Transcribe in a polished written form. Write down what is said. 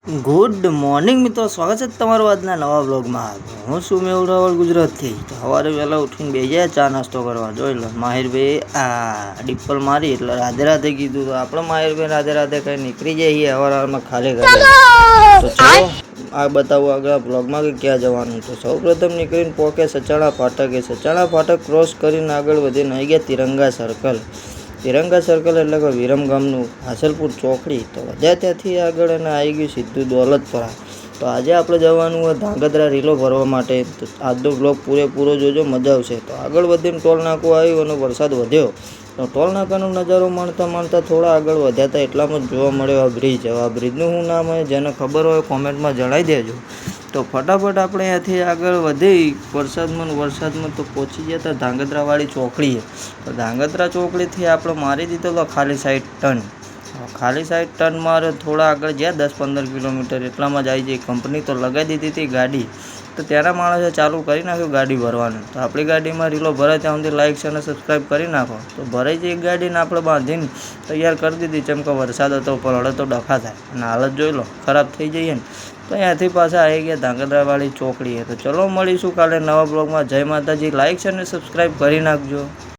Good morning મિત્રો, સ્વાગત છે તમારું આજના નવા બ્લોગમાં. હું છું મેહુલ રાવલ ગુજરાતથી. તો સવારે વહેલા ઉઠીને બે જાય ચા નાસ્તો કરવા. જોઈ લો માહિરભાઈ આ ડિપ્પલ મારી એટલે રાધે રાધે કીધું. તો આપણે માહિરભાઈ રાધે રાધે કઈ નીકળી જઈએ સવારમાં ખાલી કરે. તો ચાલો આ બતાવું આગળ બ્લોગમાં કે ક્યાં જવાનું. તો સૌ પ્રથમ નીકળીને પોકે સચાણા ફાટકે. સચાણા ફાટક ક્રોસ કરીને આગળ વધીને આવી ગયા તિરંગા સર્કલ. તિરંગા સર્કલ એટલે કે વિરમગામનું હાસલપુર ચોકડી. તો વધ્યા ત્યાંથી આગળ અને આવી ગયું સીધું દોલતપરા. તો આજે આપણે જવાનું હોય ધાંગધ્રા રીલો ભરવા માટે. તો આજનો બ્લોગ પૂરેપૂરો જોજો, મજા આવશે. તો આગળ વધીને ટોલ નાકું આવ્યું અને વરસાદ વધ્યો. તો ટોલ નાકાનો નજારો માણતા માણતા થોડા આગળ વધ્યા હતા એટલામાં જ જોવા મળ્યો આ બ્રિજ. હવે આ બ્રિજનું શું નામ હોય જેને ખબર હોય કોમેન્ટમાં જણાવી દેજો. તો ફટાફટ આપણે અહીંયાથી આગળ વધી વરસાદમાં તો પહોંચી ગયા હતા ધાંગધ્રાવાળી ચોકડીએ. તો ધાંગધ્રા ચોકડીથી આપણે મારી દીધો હતો ખાલી સાઈડ ટર્ન. ખાલી સાઈડ ટર્ન મારે થોડા આગળ ગયા 10-15 કિલોમીટર એટલામાં જ આવી જઈ કંપની. તો લગાવી દીધી હતી ગાડી. તો ત્યાંના માણસે ચાલુ કરી નાખ્યું ગાડી ભરવાનું. તો આપણી ગાડીમાં રીલો ભરાય ત્યાં સુધી લાઇક અને સબસ્ક્રાઈબ કરી નાખો. તો ભરાઈ જઈ ગાડીને આપણે બાંધીને તૈયાર કરી દીધી. જેમ કે વરસાદ હતો પણ હળે તો ડખા થાય અને હાલત જોઈ લો ખરાબ થઈ જઈએ ને. તો અહીંયાથી પાછા આવી ગયા ધાંગધ્રાવાળી ચોકડીએ. તો ચલો મળીશું કાલે નવા બ્લોગમાં. જય માતાજી. લાઇક અને સબસ્ક્રાઈબ કરી નાખજો.